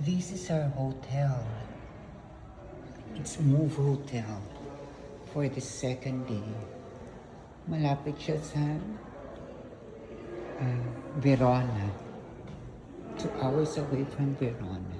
This is our hotel. It's Move Hotel for the second day. Malapit siya sa Verona. 2 hours away from Verona.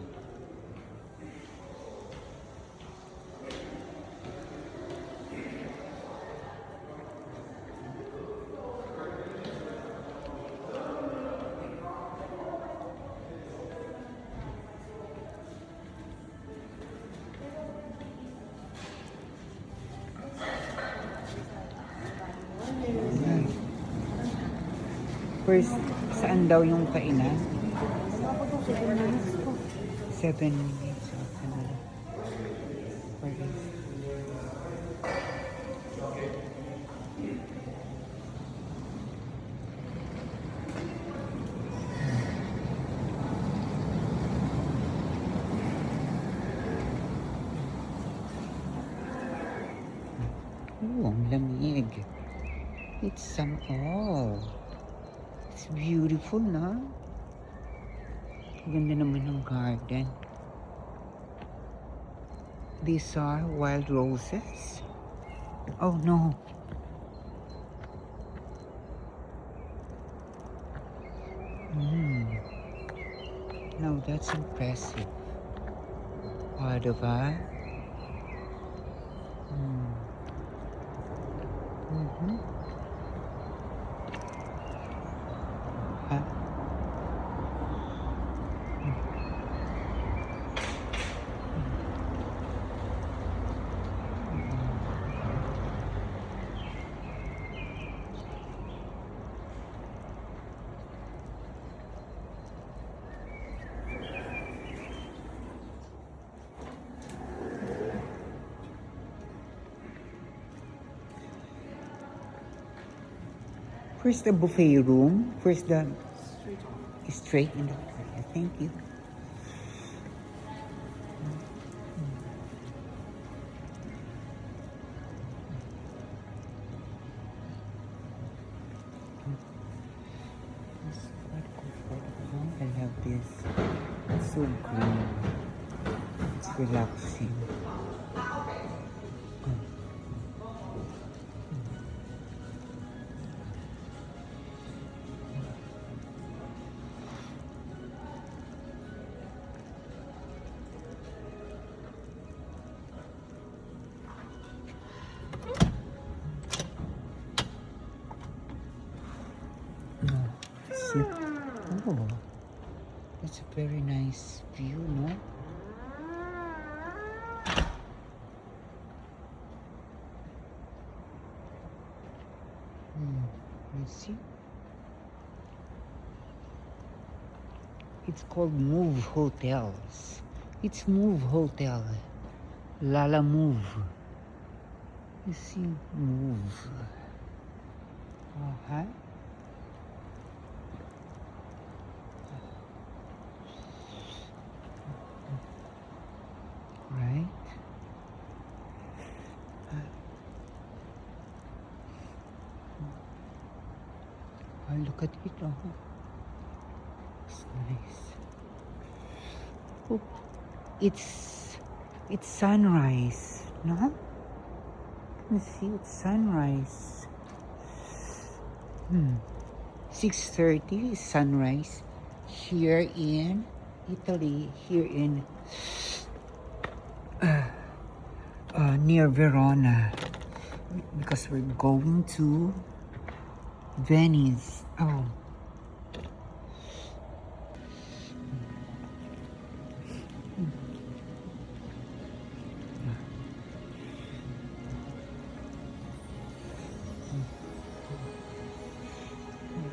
First, saan daw yung kainan? 7 minutes. Oh, ang lamig. It's it's beautiful, na? Ganda naman ng garden. These are wild roses. Oh no. No, that's impressive. Oh, diba? First the buffet room. First the straight in the area. Thank you. It's quite comfortable. I love this. It's so green. It's relaxing. Oh, that's a very nice view, no? Let's see. It's called Move Hotels. It's Move Hotel. Lala Move. You see, Move. Uh-huh. Right? Oh, look at it. Oh. It's nice. Oh, it's sunrise, no? You can see it's sunrise. 6:30 is sunrise here in Italy, here in near Verona, because we're going to Venice. Oh.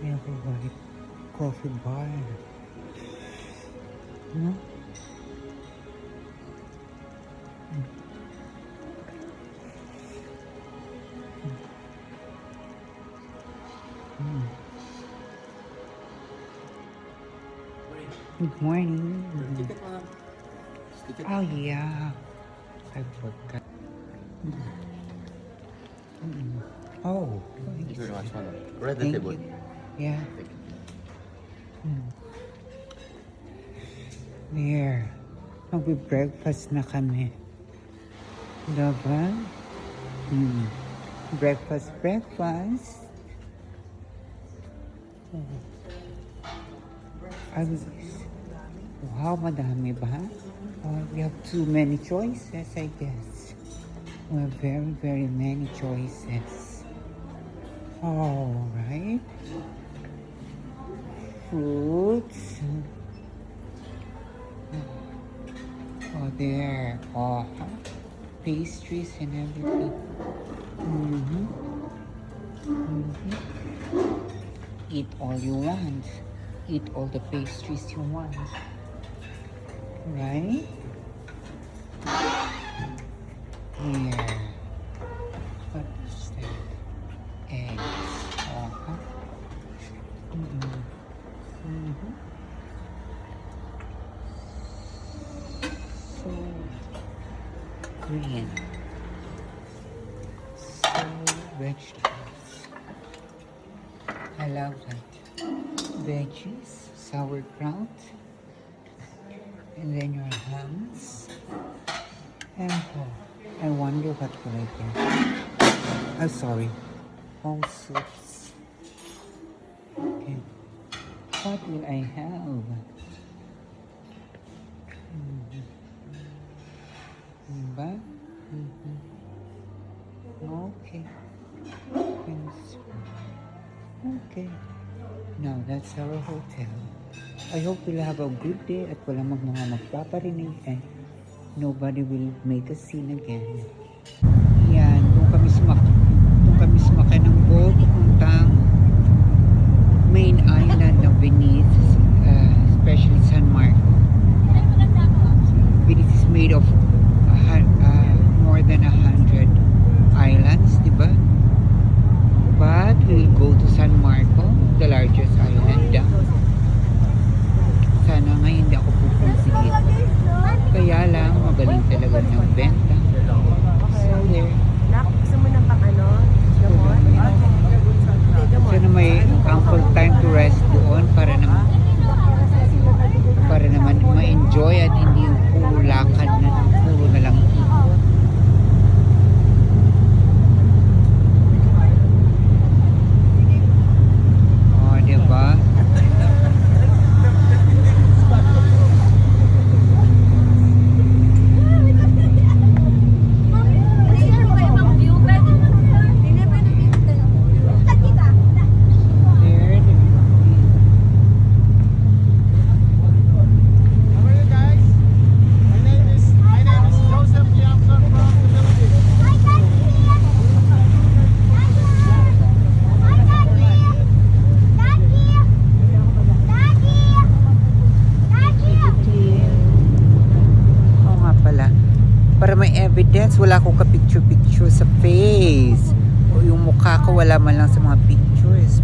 We have a white coffee bar. No? Good morning. Oh yeah, I forgot. Oh, Thank you very much, madam. We're at the thank table. you. Yeah. Thank you. There. Magbe-breakfast na kami. Diba? Breakfast. Wow, madami ba? We have too many choices, I guess. We have very, very many choices. Alright. Fruits. Oh, there. Oh, pastries and everything. Eat all you want. Eat all the pastries you want. Right? Here. What is that? Eggs. So green. So vegetables. I love that. Veggies, sauerkraut, and then your hams. And I wonder what will I get. I'm sorry. All soups. Okay. What will I have? Diba? Okay. Okay. Now, that's our hotel. I hope we'll have a good day at walang mga magpaparinig and nobody will make a scene again. Yan, doon kami sumakay ng boat puntang main island ng Venice, especially San Marco. Venice is made of more than 100 islands, di ba? But we'll go to San Marco, the largest island. Sana nga hindi ako pupunta dito. Kaya lang, magaling talaga ng benta. So there. Gusto mo ng pang ano? Gamot? Sana may ample time to rest doon para naman ma-enjoy at hindi yung puro lakad na puro na lang ikot. Oh, diba? Para may evidence, wala akong ka-picture-picture sa face. O yung mukha ko, wala man lang sa mga pictures.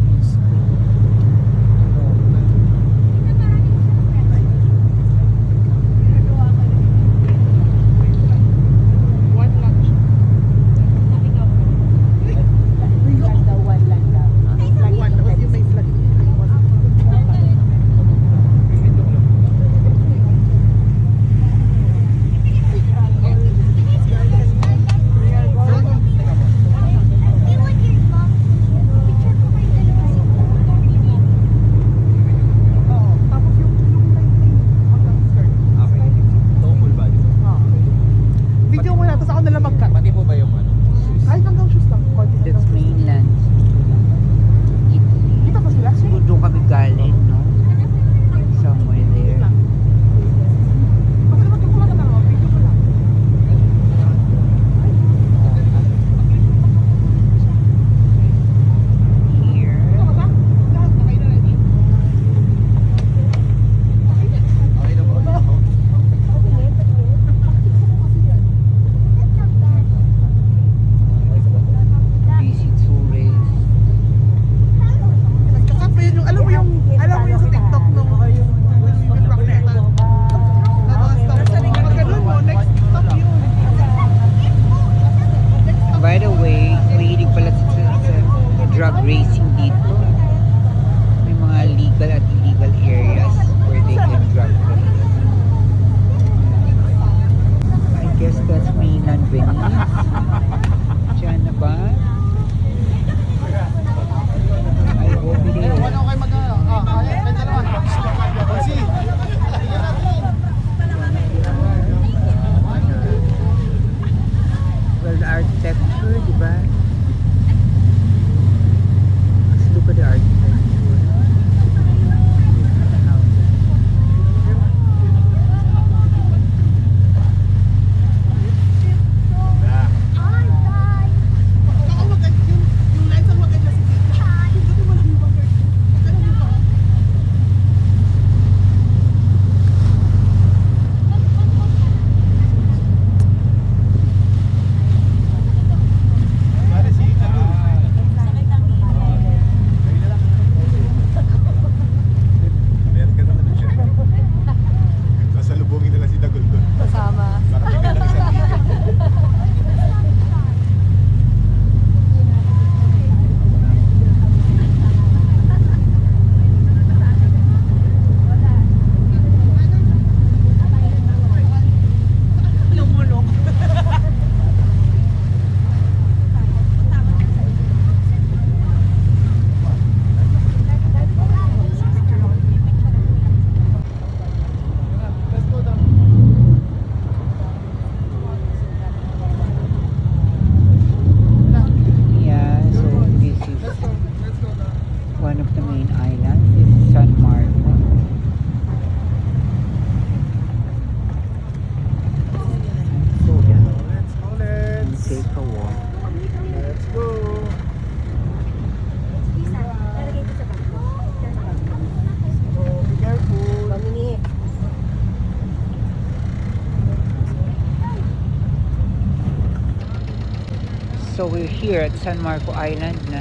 So we're here at San Marco Island na.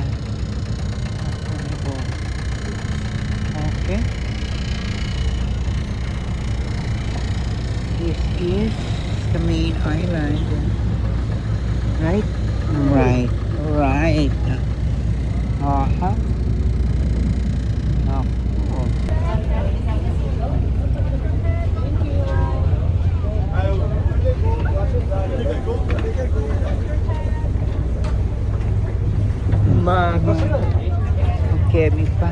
Okay. This is the main island. Right? Right. Right. Uh-huh. Oh. Okay, may pa.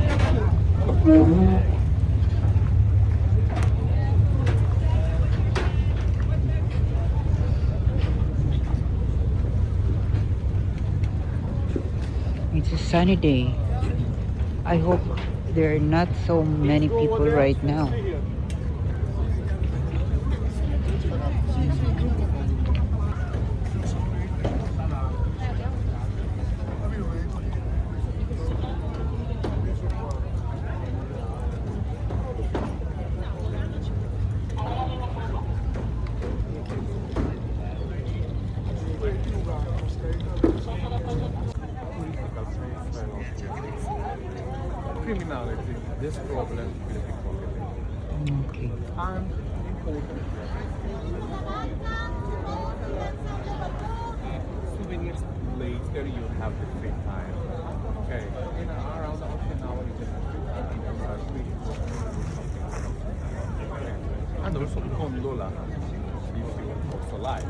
It's a sunny day. I hope there are not so many people right now. Criminality, this problem will be pocketing. Okay. And important souvenirs later you have the free time. Okay. In around the Okinawa you can have free time. And also gondola if you also like.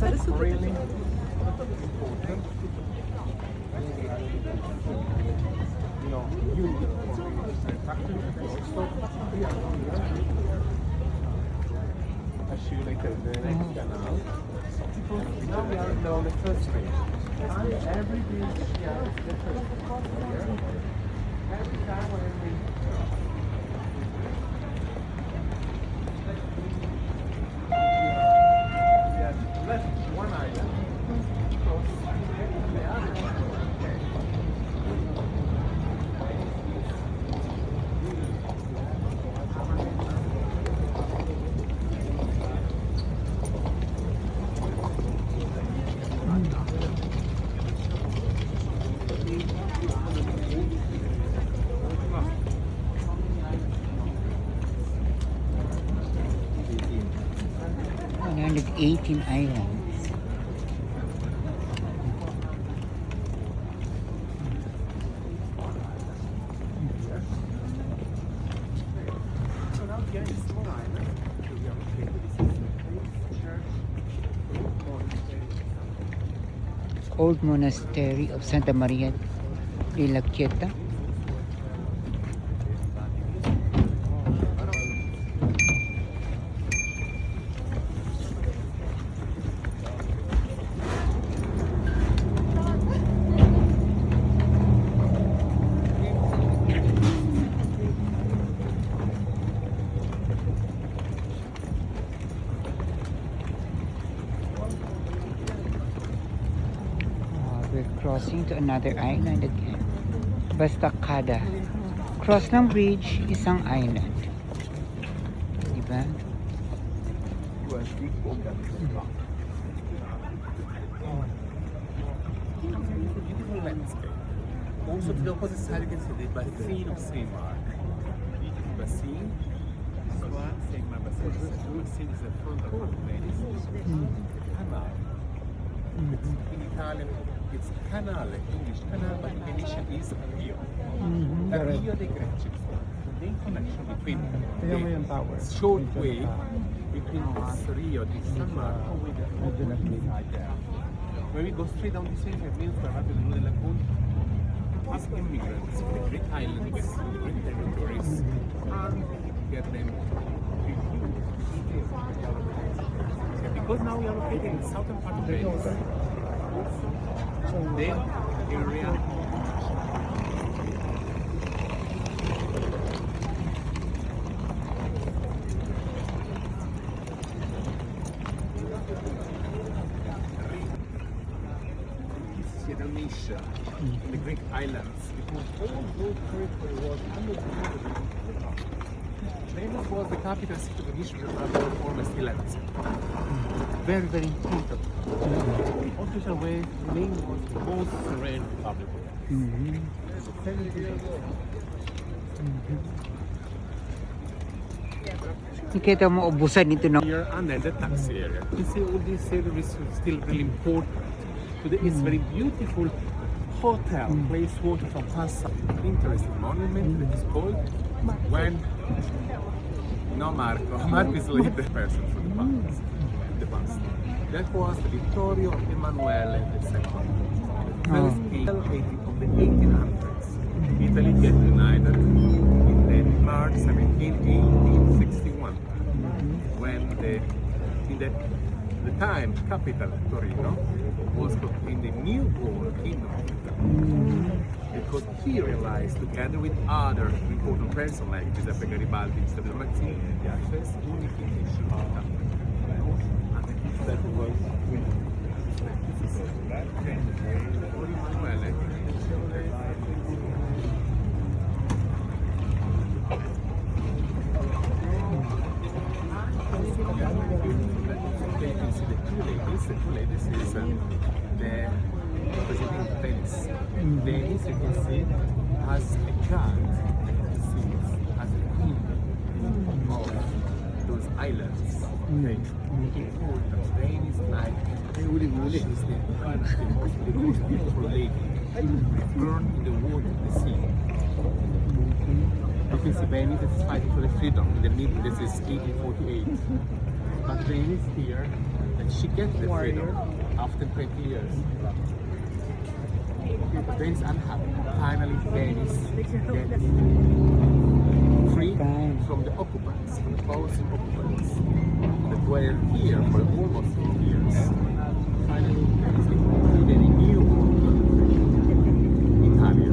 That's really important. You know, unique factory also. I'll show you later the next canal. Now we are on the first page. And every page here is different. Every time when we left one island, cross the other. Island, 18 islands. So now here is small island. We are located. This is church. Old Monastery of Santa Maria de la Quieta. We're crossing to another island again. Bastacada. Cross ng bridge, isang island. Diba? Beautiful landscape. Also to the opposite side you can see the basin of St. Mark. Beautiful basin. one, St. Martin is the front of Venice. Canal. In Italian, it's canale, English canal, but in Venetian is Rio. The Rio dei Greci. The connection between the short way between this Rio di San Marco with the side there. When we go straight down this way, it means we're at the Nudo della Conte. These immigrants, the Greek islands, the Greek territories, get them because now we are located in the southern part of Venice. Then area. Syronesia, in the Greek islands, because all those territory was under the Venice was the capital city of Venetian Republic almost 11th century. Very, very important. Official way, the name was the most serene republic. Nakita mo ubusan ito na. Here and then the taxi area. You see all these areas are still really important. Today it's very beautiful hotel, place water from Passa. Interesting monument that is called when Marco is the leader person for the past. That was Vittorio Emanuele II, the first king of the 1800s. Italy get united in March 1861 when the time capital Torino was in the new world kingdom of Italy. Because he realized, together with other important persons like Giuseppe Garibaldi, Giuseppe Mazzini, the first unification of the country. And that was the two ladies is the president of Venice. Venice, you can see, has a god, has a queen of those islands. Okay, important. Venice, like, she's the most beautiful lady, burned in the water of the sea. You can see Venice is fighting for the freedom in the middle. This is 1848. But Venice here, and she gets the freedom after 20 years. Venice unhappy. Finally, Venice gets free from the occupants, from the Polish occupants that were here for almost 50 years. Finally, Venice is included in a new Italia.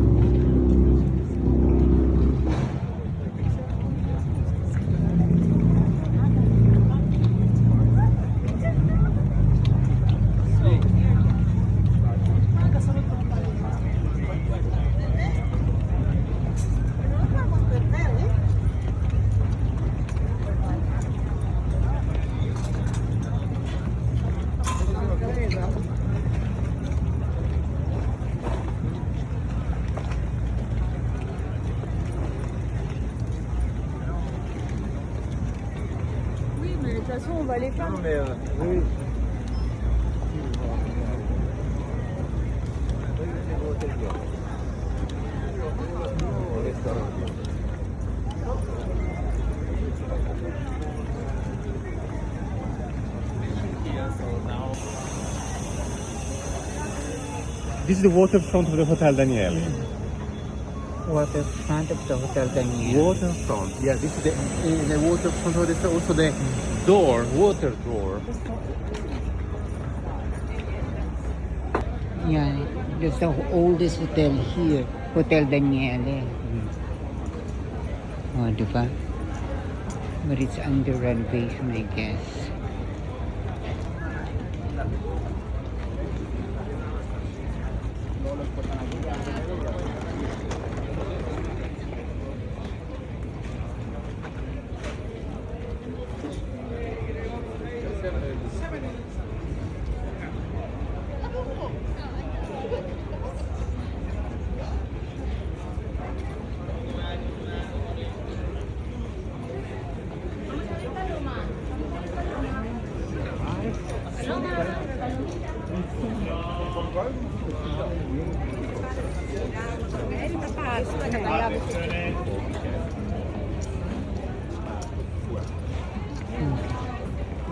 De toute façon, on va aller faire. Non, mais oui. This is the waterfront of the Hotel Daniele. Waterfront of the Hotel Daniel. Waterfront, yeah, this is the waterfront, this is also the door, water door. Yeah, that's the oldest hotel here, Hotel Daniele. Oh, diba? But it's under renovation, I guess.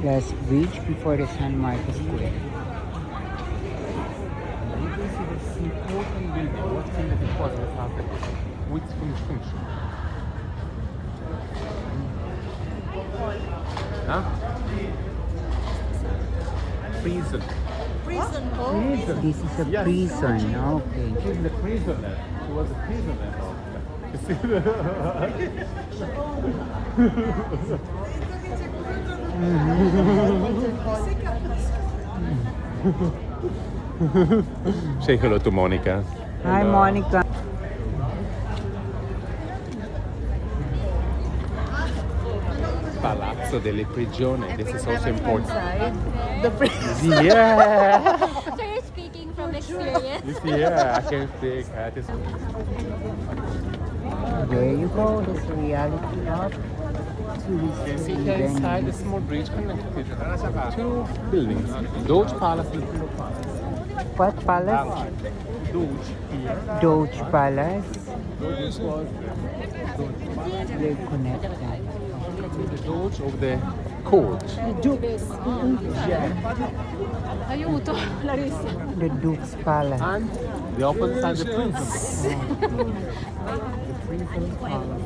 Last bridge before the San Marcos Square. You can see this important building. What kind of it was after this? Which function? Huh? Prison. Prison. Prison. This is a Yes. prison. Okay. She's the prisoner. She was a prisoner. You see Say hello to Monica. Hi, Hello. Monica. Palazzo delle Prigioni. This is also important. The prison. Yeah. So you're speaking from experience. You see, yeah, I can speak. There you go. This is the reality of You can tourist see here inside the Venice. small bridge connected two buildings. Doge Palace and Pillow Palace. What palace? Doge here. Doge Palace. Doge was They're connected. the Doge of the court. Aiuto, Larissa. The Duke's Palace. And the opposite side, the prison. The prison palace.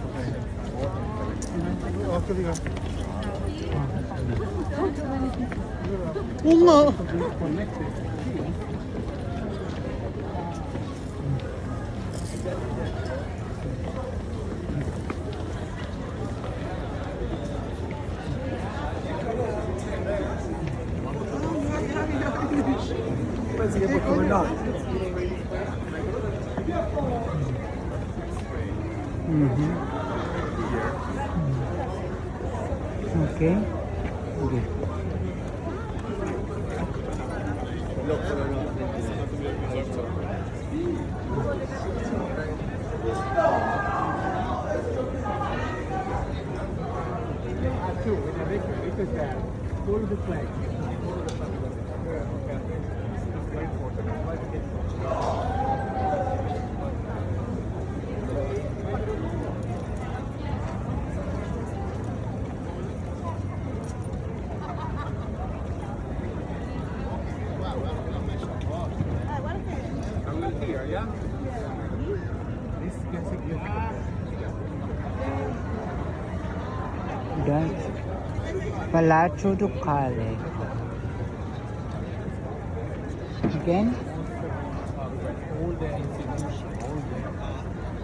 Okay. Okay. Go to the flag. I will hear, yeah? This is significant. That's Palazzo Ducale. Again? All the institution, all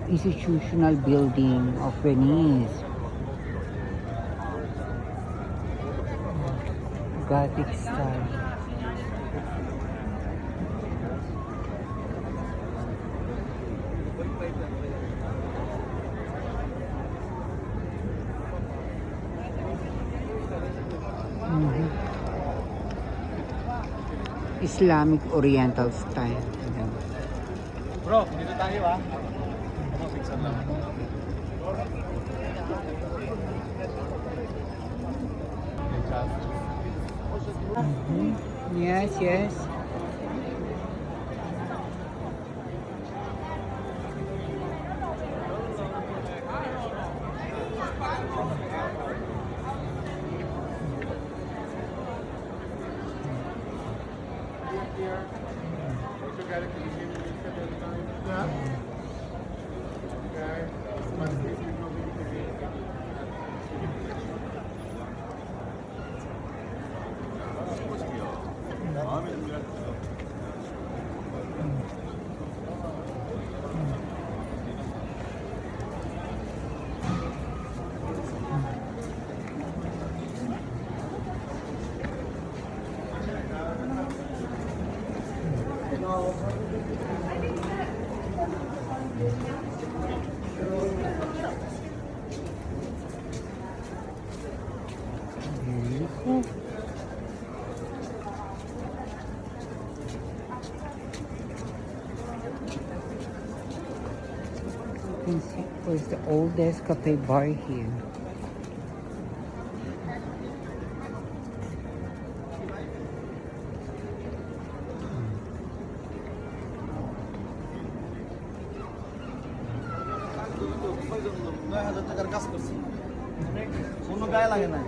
Institutional building of Venice. Gothic style. Islamic Oriental style. Bro, dito tayo ah. Picture lang. Yes, yes. You can see where's the oldest cafe bar here. জন্য 9,000 টাকার কাজ করছি কোনো গায়ে লাগে না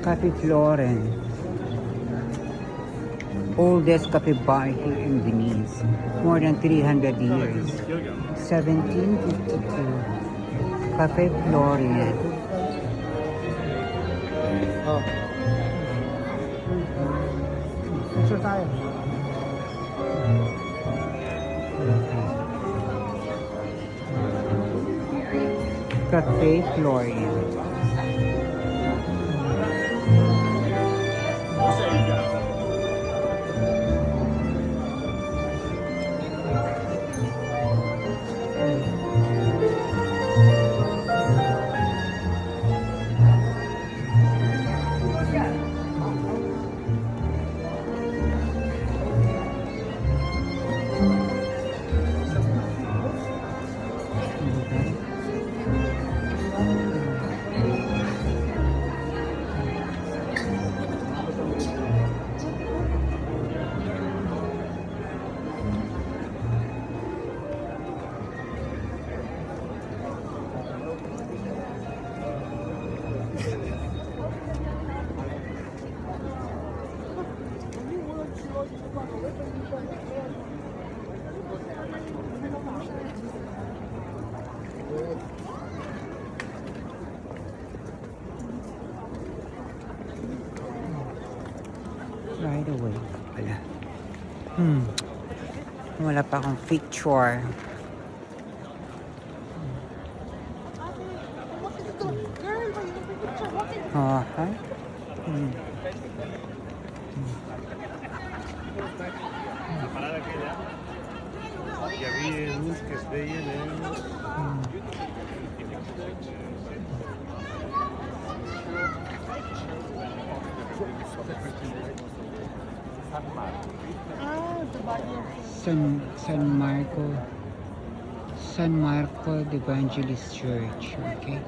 Cafe Florence. Oldest cafe bar here in Venice. More than 300 years. 1752. Cafe Florence. হ্যাঁ Picture tayo. Cafe Florence. Right away pala. Wala pa akong picture. Oh, ha? La parada aquella hi havia uns que es deien San Marco the Evangelist Church, okay?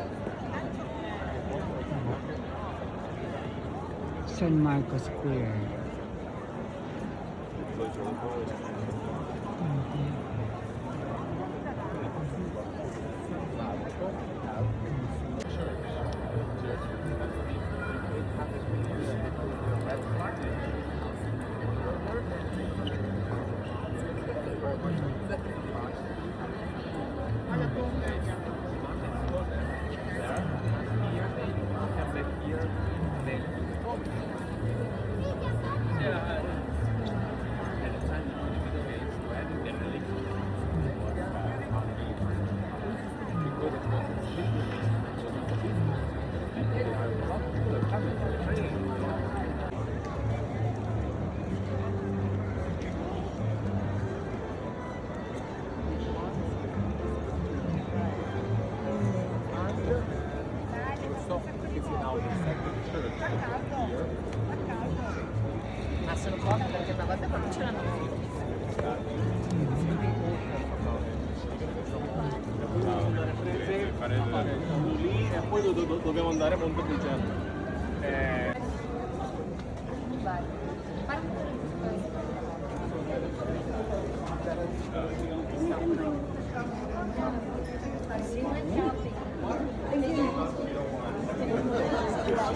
San Marco Square. lì e poi dobbiamo andare a Montepulciano.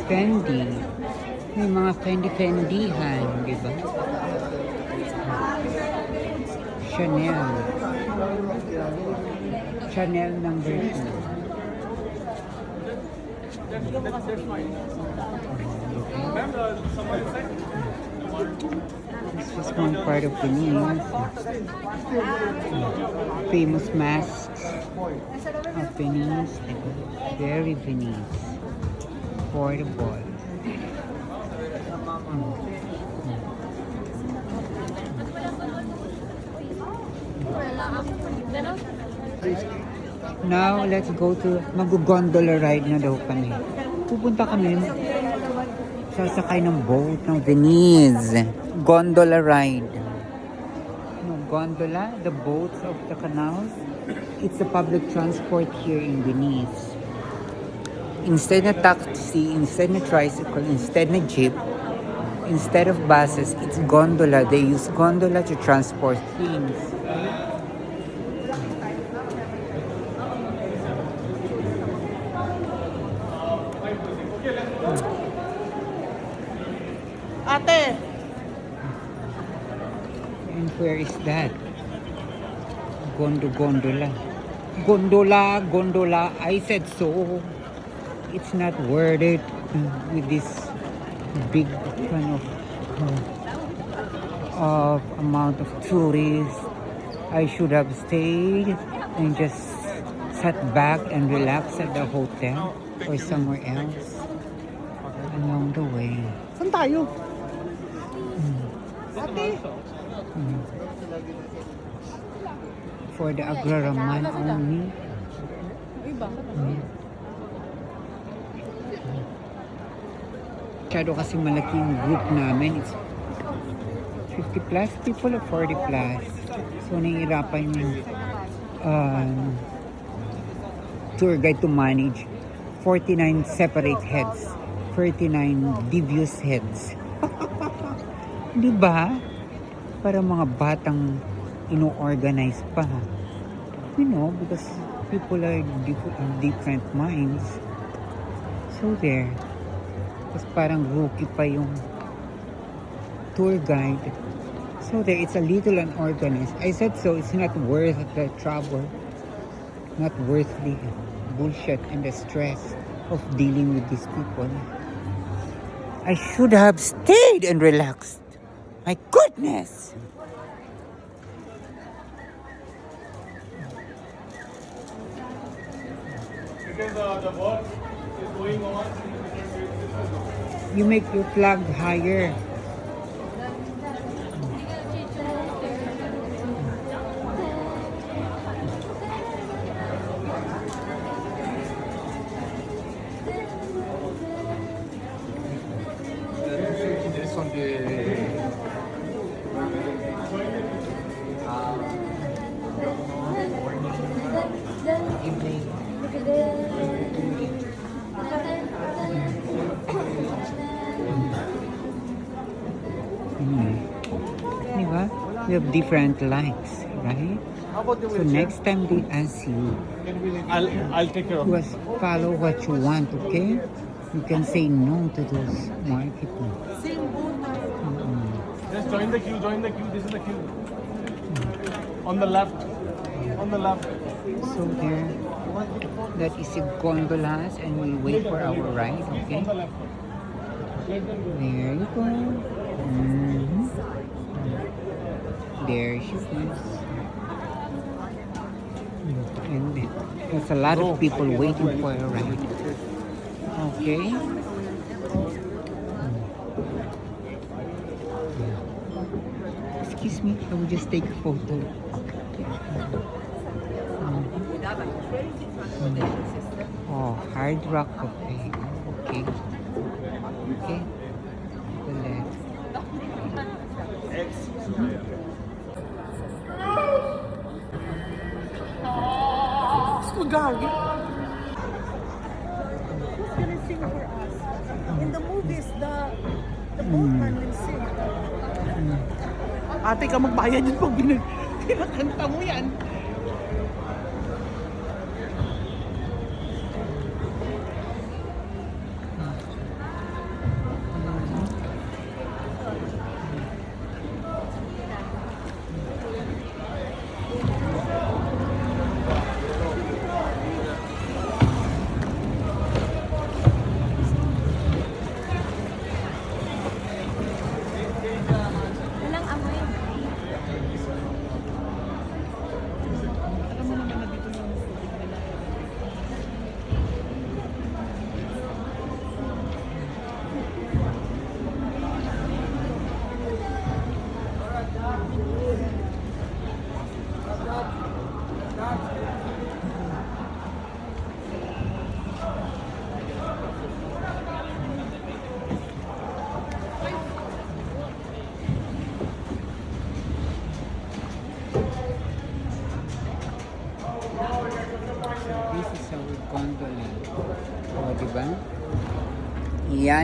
Fendi. May mga Fendi-Fendihan, di ba? Chanel. Chanel number 2. This is one part of Venice. Famous masks of Venice. Very Venice. Affordable. Now, let's go to mag-gondola ride na daw kami. Pupunta kami, sasakay ng boat ng Venice. Gondola ride. No, gondola, the boats of the canals. It's a public transport here in Venice. Instead of taxi, instead of tricycle, instead of jeep, instead of buses, it's gondola. They use gondola to transport things. Ate! And where is that? Gondola. Gondola. I said so. It's not worth it with this big kind of amount of tourists. I should have stayed and just sat back and relaxed at the hotel or somewhere else along the way. Saan tayo? Ate! For the Agraraman only. Iba. Masyado kasi malaki yung group namin. It's 50 plus people or 40 plus. So, nahihirapan yung tour guide to manage 49 separate heads. 39 devious heads. Di ba? Para mga batang ino-organize pa. You know, because people are different minds. So there. Tapos parang rookie pa yung tour guide. So there, it's a little unorganized. I said so, it's not worth the trouble. Not worth the bullshit and the stress of dealing with these people. I should have stayed and relaxed. My goodness! Because the work is going on. You make your flag higher. This on the evening. Di ba? We have different likes, right? How about the So next time they ask you, I'll take care of you must follow what you want, okay? You can say no to those marketing. Same boat tayo. Just join the queue, This is the queue. On the left. On the left. So there, that is the gondolas and we wait for our ride, okay? On the left. Let them go. There you go. Mhm. There she is. And there's a lot of people waiting for a ride. Okay. Excuse me, I will just take a photo. Oh, Hard Rock Cafe. Okay. Okay. The left. Gagi. Who's gonna sing for us? In the movies, the boatman will sing. Ate ka magbayad yun pag pinakanta mo yan. Walang amoy.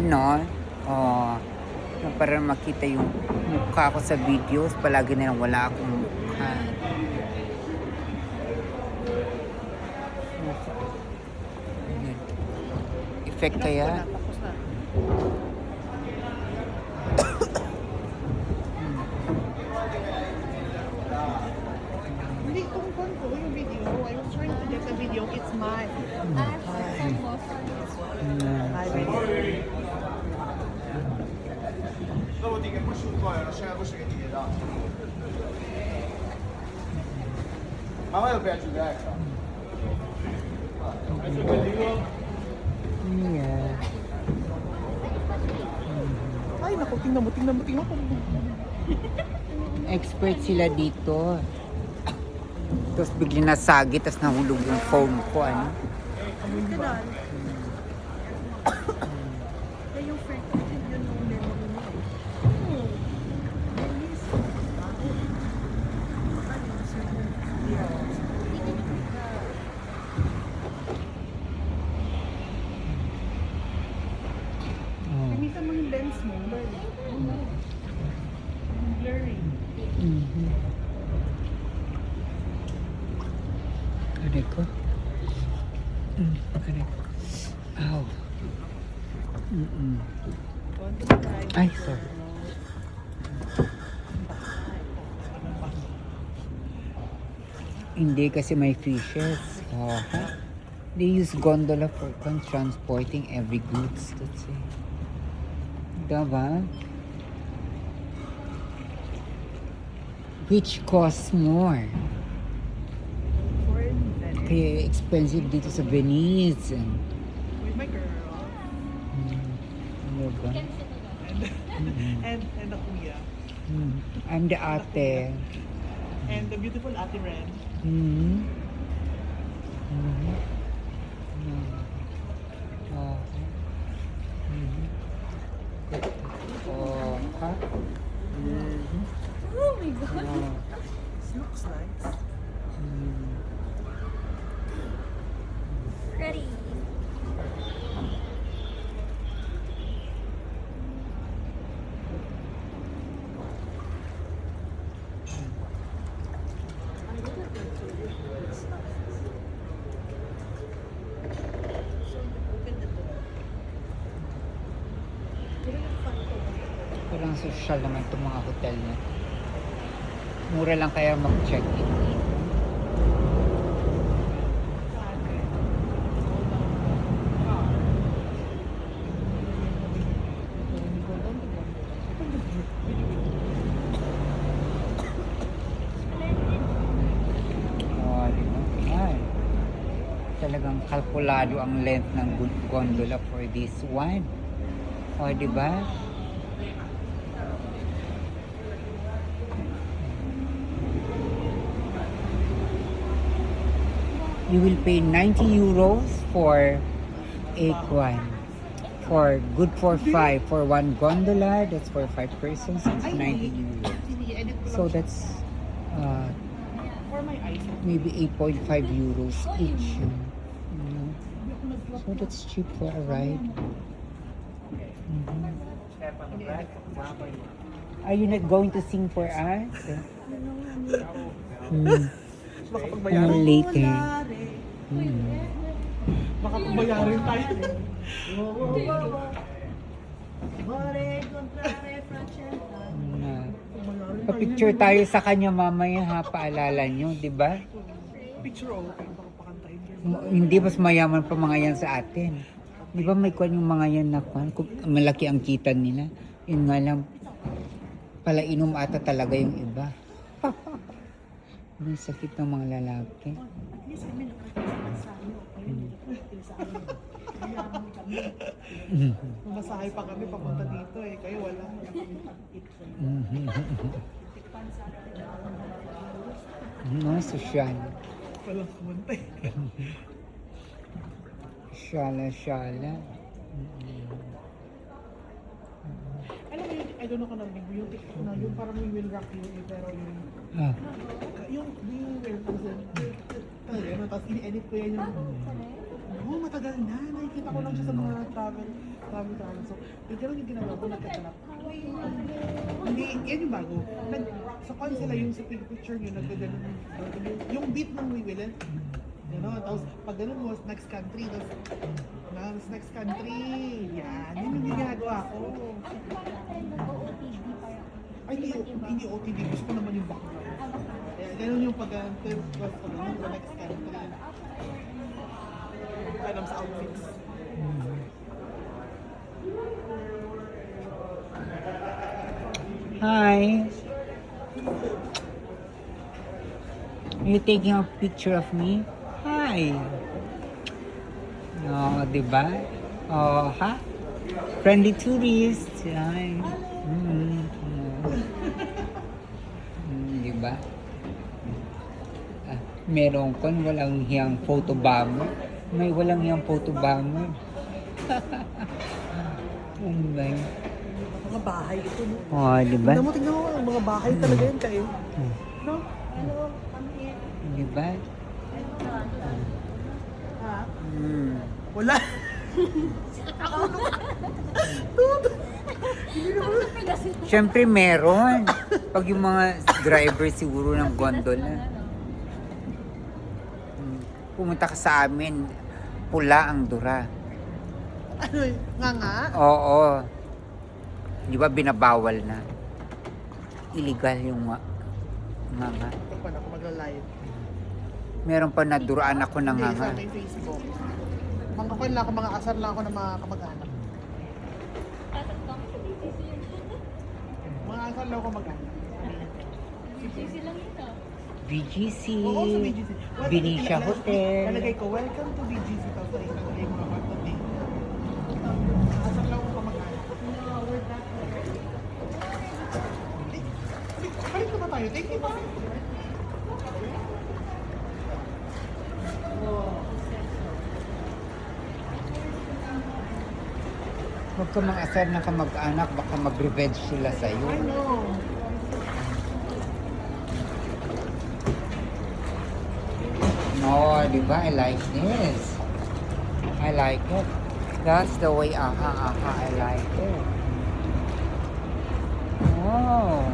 no? Oh, para makita yung mukha ko sa videos, palagi na lang wala akong mukha. Ayan. Effect kaya? Tapos na. Hindi, kung ko yung video, I was trying to get the video, it's mine. Mamma lo piace ecco. Yeah. Ay, naku, tingnan mo. Expert sila dito. Tapos biglang nasagi, tapos nahulog yung phone ko, ano? Ganun. Kaya yung friend ko, yun yung memory mo. Oh. Minsan mo yung lens mo, blurry. Mhm. Aray ko. Aray ko. Ow. Ay, sorry. Hindi kasi may fishes. Oh, huh? They use gondola for transporting every goods. That's it. Diba? Which costs more? Foreign lens. Kaya expensive dito sa Venice. With my girl. Ano ba? And the kuya. I'm the ate. And the beautiful Ate Ren. Mm-hmm. Oh, ha? Oh my god. Looks nice. Ready. Parang social naman itong mga hotel na. Mura lang kaya mag-check-in dito. Oh, di ba? Ay. Talagang kalkulado ang length ng gondola for this one. O, di ba? You will pay 90 euros for a kwan. For good for 5. For one gondola, that's for 5 persons, it's 90 euros. Ini-edit ko lang So siya. that's For my eyes. maybe 8.5 euros each. You know? So that's cheap for a ride. Are you not going to sing for us? Later. Makapagbayarin tayo. Pa-picture tayo sa kanya mamaya ha, paalala nyo, di ba? Picture o, baka pakantayin kayo. Hindi mas mayaman pa mga yan sa atin. Di ba may kwan yung mga yan na kwan? Kung malaki ang kita nila. Yun nga lang, palainom ata talaga yung iba. May sakit ng mga lalaki. At least kami nakakita sa ano. Ayun, sa ano. Mayaman kami. Masahay pa kami papunta dito eh. Kayo wala. No, sosyal. Walang kumantay. Shala. Alam mo yun, I don't know kung nabigyo yung TikTok na yung parang we will rock you eh, pero yung we will present talaga, no? Tapos ini-edit ko yan yung Oo, matagal na. Nakikita ko lang siya sa mga travel. So, ganun yung ginagawa ko, nagkakalap. Hindi, yan yung bago. Sa con sila yung sa picture nyo, nagkaganon. Yung beat ng We Will It. Gano'n, tapos pag gano'n mo, next country, tapos next country. Yan, yun yung ginagawa ko. Ay, hindi OTD. Gusto ko naman yung background. Kaya gano'n yung pag-gano'n, next country. Alam sa outfits. Hi. You taking a picture of me? Hi. Oh, diba? Oh, ha? Friendly tourist. Hi. Diba? Ah, meron kon walang hiyang photo bomber. May walang hiyang photo bomber. Ano ba yun? Mga bahay ito, no? Oh, diba? Tingnan mo, mga bahay talaga yun kayo. No? Diba? Ha? Hmm. Wala. Siyempre meron. Pag yung mga driver siguro ng gondola. Pumunta ka sa amin, pula ang dura. Ano yun? Nga? Oo. Di ba binabawal na? Illegal yung nga. Ito pa na ako magla-live. Meron pa naduraan ako ng Hindi, nga. sa may Facebook. Mga kwan lang ako, mga asar lang ako ng mga kamag-anak. Mga asar lang ako mag-anak. BGC, Oo, sa BGC. Benicia Hotel. Nalagay ko, welcome to BGC. Tapos ay nalagay mga part of day. Asar lang ako kamag-anak. Balik na ba tayo? Thank you. Huwag ka mang-asar ng kamag-anak, baka mag-revenge sila sa'yo. I know. No, di ba? I like this. I like it. That's the way, I like it. Oh,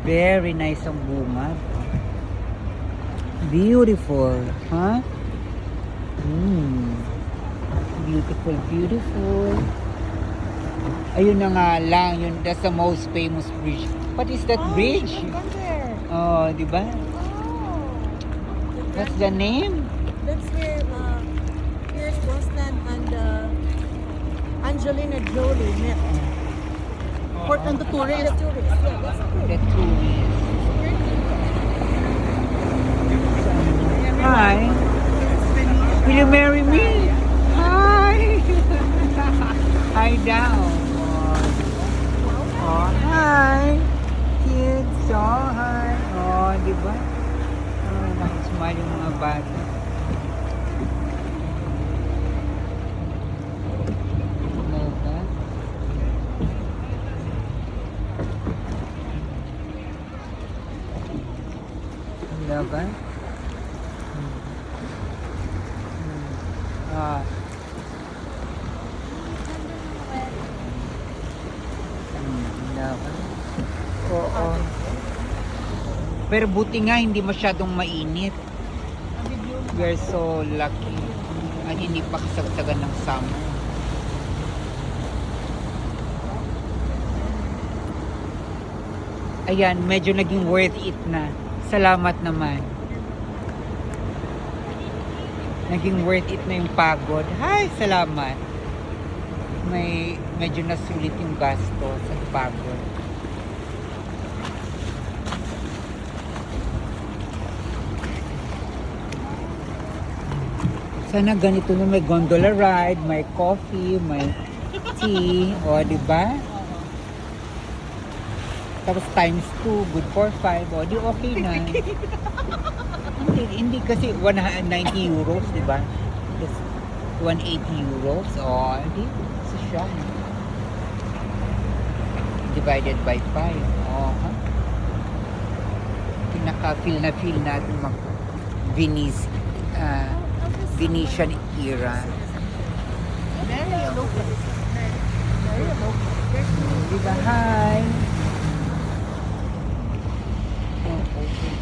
very nice ang bunga. Beautiful, huh? Beautiful, beautiful. Ayun na nga lang, yun, that's the most famous bridge. What is that bridge? There. Oh, di ba? What's the name? That's where Pierce Brosnan and Angelina Jolie met. Port and the tourist. Tourists. Yeah, that's The tourist. Hi. Will you marry me? Hi. Hi down. Oh, hi. Kids. Oh, hi. Oh, di ba? Oh, nakasmile yung mga bata. Diba? Diba? Ah. Diba? Oo. Pero buti nga hindi masyadong mainit. We're so lucky. At hindi pa kasagsagan ng summer. Ayan, medyo naging worth it na. Salamat naman. Naging worth it na yung pagod. Hi, salamat. Medyo nasulit yung gasto sa pagod. Sana ganito na may gondola ride, may coffee, may tea, o di ba? Tapos times 2, good for 5, o di okay na. hindi kasi 190 euros, di ba? Just 180 euros, o di, so siya. Divided by 5, pinaka-feel na feel natin mag-Venice. Venetian era. Very local. Very local. Diba? Hi! Oh, okay.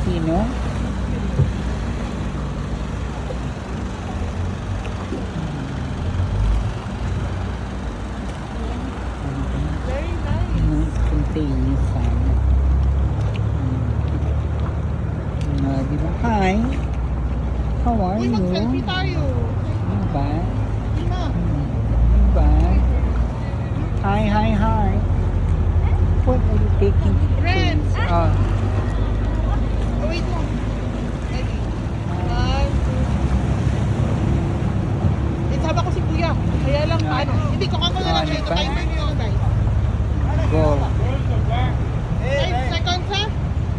Sino? Very nice. Spontaneous sana. Diba? Hi! How are Uy, you? mag-selfie tayo. Diba? Tina. Diba? Hi, hi, hi! What are you taking? Friends. Oh, Oh, wait lang. Ready? 1, 2. It's haba ko si Kuya. Kaya lang paano. Hindi, kuha ko na lang siya. Ito Paano ba? timer niyo na guys. go. 5 seconds ha?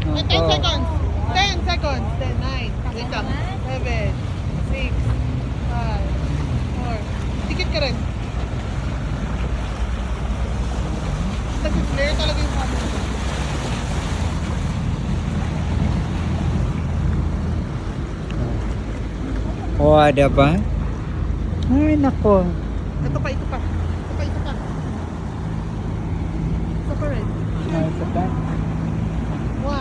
No, 10 go. seconds. 10 seconds. 10, 9. Wait lang. 7, 6, 5, 4. Dikit ka rin. Nag-flare talaga yung camera. O, diba? Ay, nako. Ito pa, ito pa. Ito pa, ito pa. Ito pa rin. Ay, isa pa. 1, 2,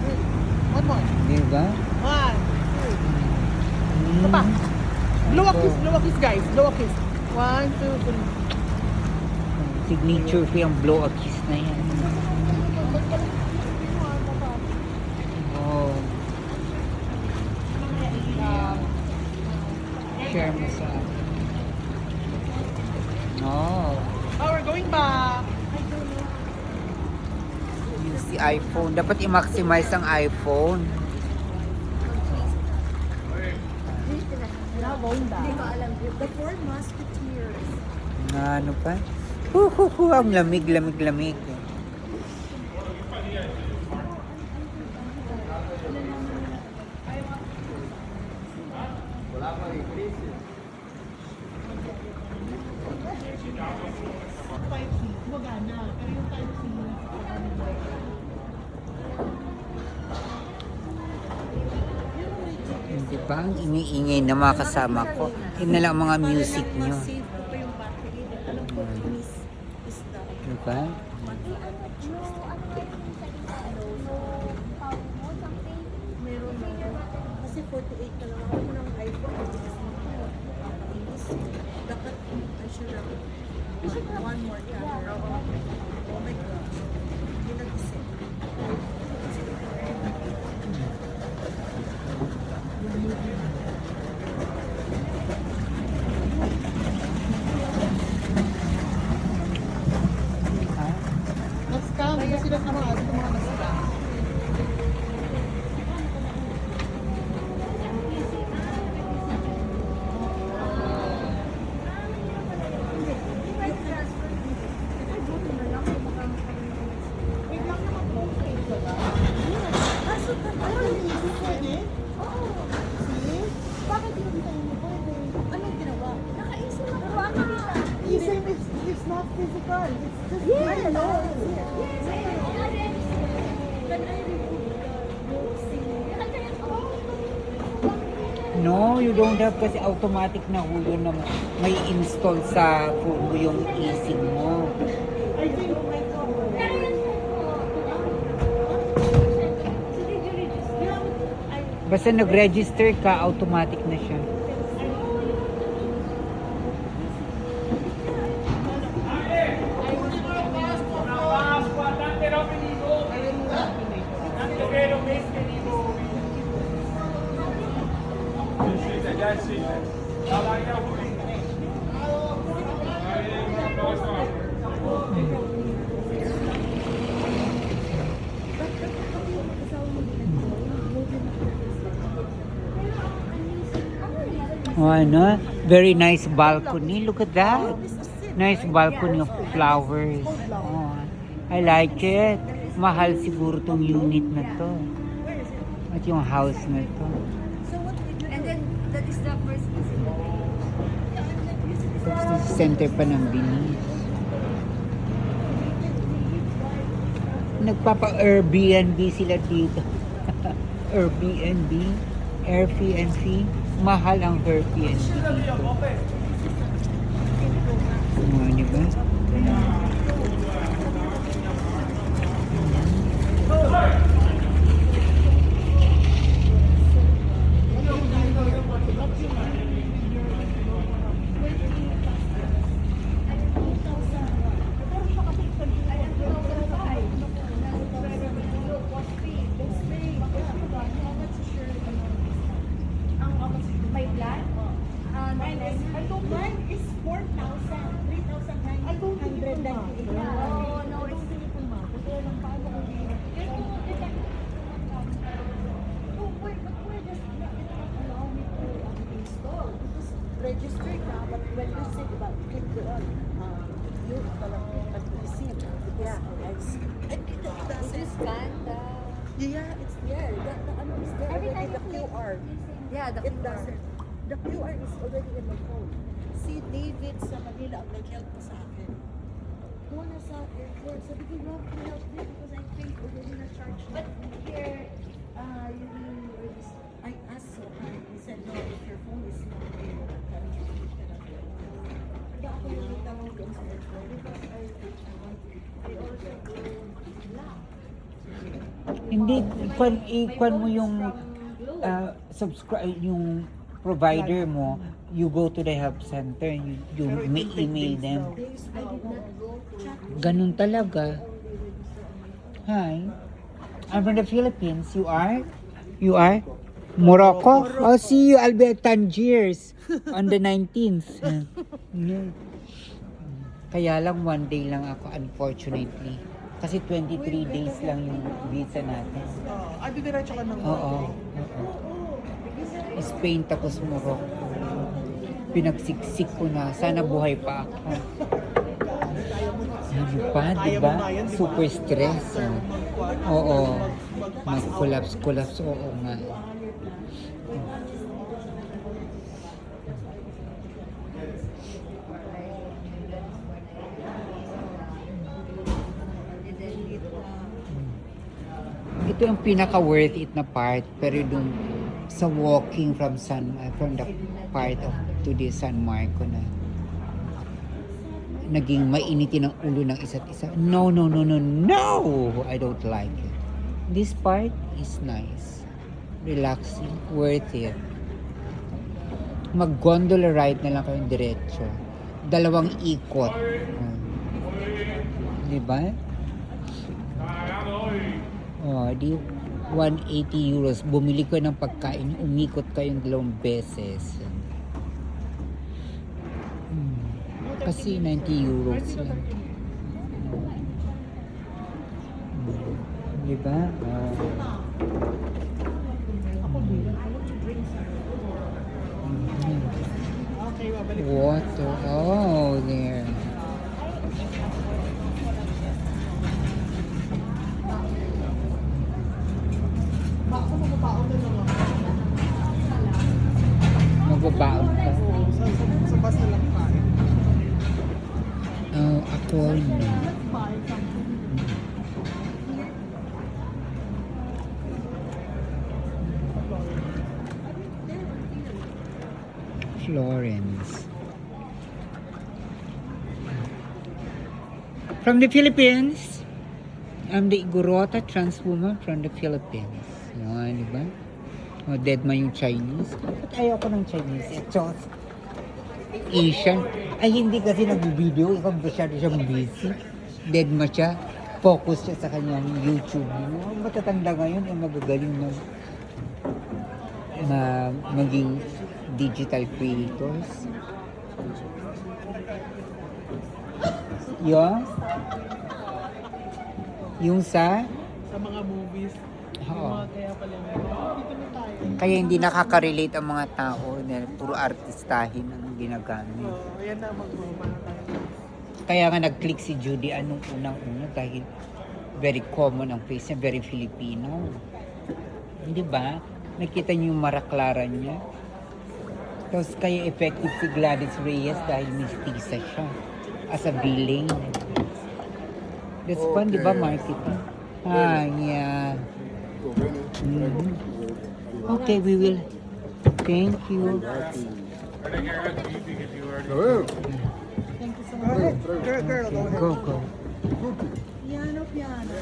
3. One more. Diba? 1, 2. Ito pa. Blow a kiss guys. Blow a kiss. 1, 2, 3. Signature ko yung blow a kiss na yan. Oh. Share mo sa akin. Oh. Oh, we're going back. Use the iPhone. Dapat i-maximize ang iPhone. Hindi ko alam. The Four Musketeers. Ano pa? Ang lamig. Type C. Gumagana. Pero yung Type C. Di ba? Ang ingay na mga kasama ko. Yun na lang ang mga music nyo. Save ko pa yung battery. Alam ko, miss is the Di ba? meron na. Kasi 48 na lang ako ng iPhone. Nakakainis. Dapat, I should have one more camera. Oh my God. Hindi nag-isip. Na-scam. Kasi sila sa mga na-scam. Anong ginawa? Nakaisip na. Pero ano siya? Isip, it's not physical. It's just Yes! digital. Can I remove the No, you don't have kasi automatic na ho yun na may install sa phone mo yung eSIM mo. I think, Basta nag-register ka, automatic na siya. Oh, ano? Very nice balcony. Look at that. Nice balcony of flowers. Oh, I like it. Mahal siguro tong unit na to. At yung house na to. And then, that is the first visit. Tapos center pa ng Venice. nagpapa-Airbnb sila dito. Airbnb, Airbnb, mahal ang Airbnb dito. Di ba? My plan? Mine is 4,000. 3,998. Oh, no, it's Oh, wait, but where does it not allow me to install? Because registered now, but when you say about click on, you receive. Yeah, it doesn't. scan the... Yeah, it's there. The ano is there Every already, time the you click, QR. Yeah, the It QR. doesn't. The QR is already in my phone. Si David sa Manila ang nag-help ko sa akin. Doon na sa airport. Sabi ko, love, can you help me? Because I think already na-charge na. But here, you will register. I asked so he said, no, if your phone is not there, you cannot do it. Kaya ako yung tawag doon sa airport because I want to. I also do laugh. Hindi, ikwan mo yung subscribe, yung provider mo, you go to the help center, you may email them. I did not go chat. Ganun talaga. Hi. I'm from the Philippines. You are? You are? Morocco? I'll see you. I'll be at Tangiers on the 19th. Yeah. Kaya lang one day lang ako, unfortunately. Kasi 23 days lang yung visa natin. Diretso ka ng Oo. Spain tapos Morocco. Pinagsiksik ko na. Sana buhay pa ako. Ano pa, di ba? Super stress. Oo. Mag-collapse. Oo nga. Ito yung pinaka worth it na part, pero dun sa walking from the part of to the San Marco na naging mainitin ang ulo ng isa't isa. No, I don't like it. This part is nice, relaxing, worth it. Mag-gondola ride na lang kayong diretso, 2 ikot. Di ba? Oh, di 180 euros. Bumili ko ng pagkain, umikot kayong 2 beses. Kasi 90 euros lang. Di ba? Water. Oh, there. Magbabaon ka. Sa bus na lang tayo. Oh, ako na. Florence. From the Philippines, I'm the Igorota trans woman from the Philippines. Yan, di ba? O, dead man yung Chinese. Ba't ayaw ko ng Chinese? Ito, Asian. Ay, hindi kasi nag-video. Ikaw masyado siyang busy. Dead ma siya. Focus siya sa kanyang YouTube. Matatanda ngayon, ay magagaling na maging digital creators. Yung sa mga movies. Oo. Kaya pala dito na tayo. Kaya hindi nakaka-relate ang mga tao na puro artistahin ang ginagamit. Ayan na, magmamana tayo. Kaya nga nag-click si Judy anong unang-una dahil very common ang face niya, very Filipino. Hindi ba? Nakita niyo yung maraklaran niya. Tapos kaya effective si Gladys Reyes dahil mistisa siya as a billing. That's fun, di ba, marketing? Yeah. Mhm. Okay, we will. Thank you. Go ahead. Girl, go ahead. Go. Piano.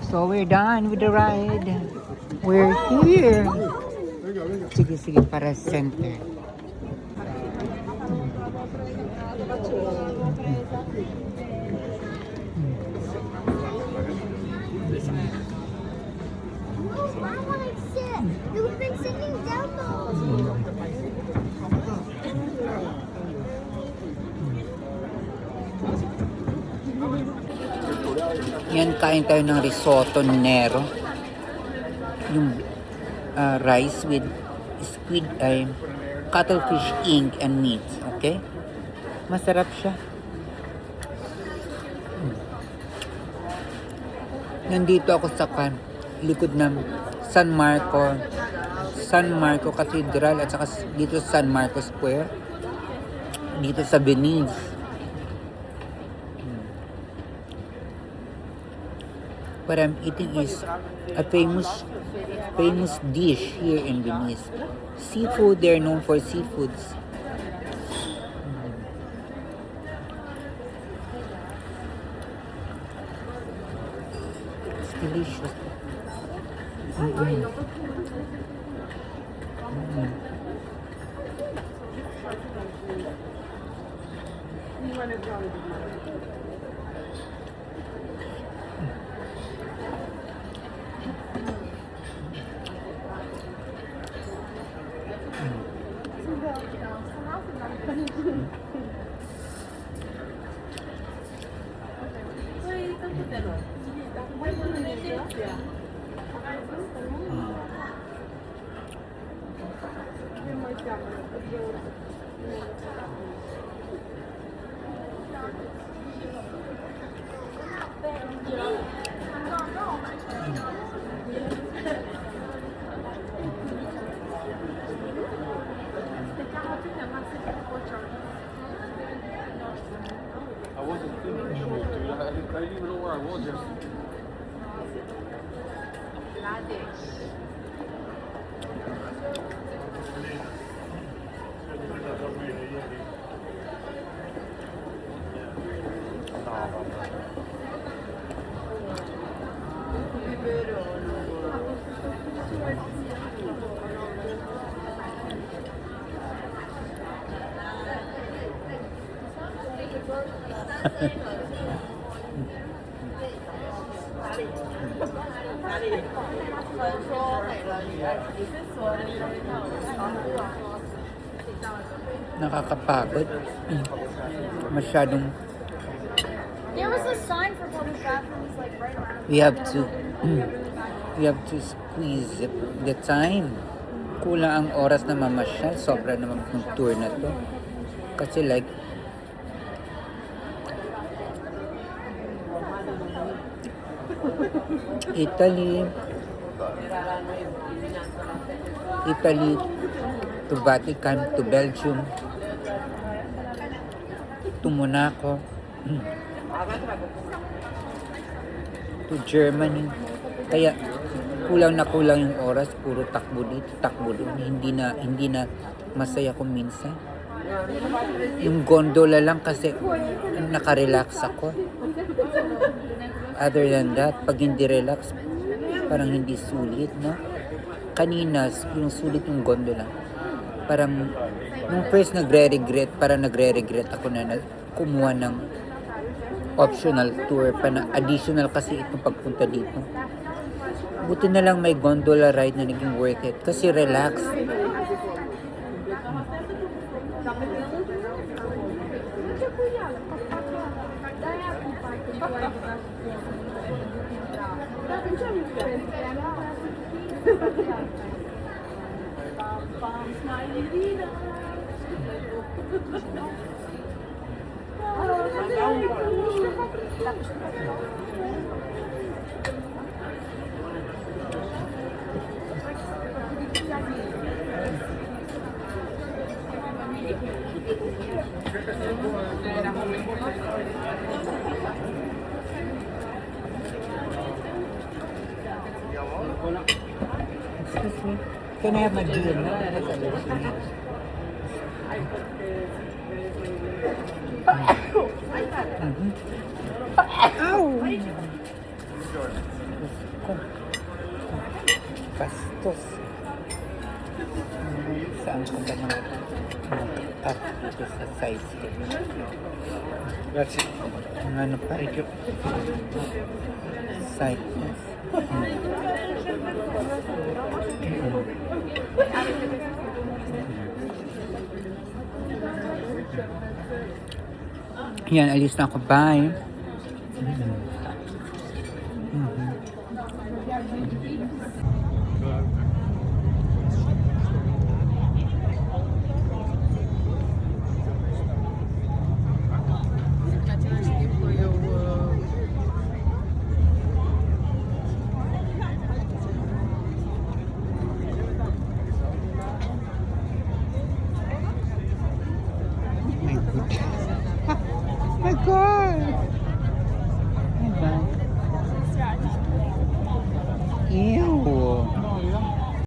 So we're done with the ride. We're here. Sige, para center. I want to sit. You've been sitting down the whole Yan, kain tayo ng risotto nero. Yung rice with squid, cuttlefish ink and meat. Okay? Masarap siya. Nandito ako sa likod ng San Marco Cathedral at saka dito sa San Marco Square. Dito sa Venice. What I'm eating is a famous dish here in Venice. Seafood, they're known for seafoods. It's delicious. I wasn't thinking straight, dude. I didn't even know where I was yesterday. Nakakapagod. Masyadong There was a sign for public bathrooms like right around. we have to squeeze the time. Kulang ang oras na mamasyal. Sobra naman yung tour na to. Kasi like Italy to Vatican to Belgium to Monaco to Germany. Kaya kulang yung oras, puro takbo dito, takbo doon. Hindi na masaya kung minsan. Yung gondola lang kasi nakarelax ako. Other than that, pag hindi relax, parang hindi sulit, no? Kanina, yung sulit yung gondola. Parang, nung first nagre-regret ako na kumuha ng optional tour pa na additional kasi itong pagpunta dito. Buti na lang may gondola ride na naging worth it kasi relax. Excuse me. Can I have my beer? No, that's a little bit. Bastos. Saan ko ba mag-up dito sa size ko? Grazie. Ang ano pa? Size. Yan, alis na ako. Bye. My goodness.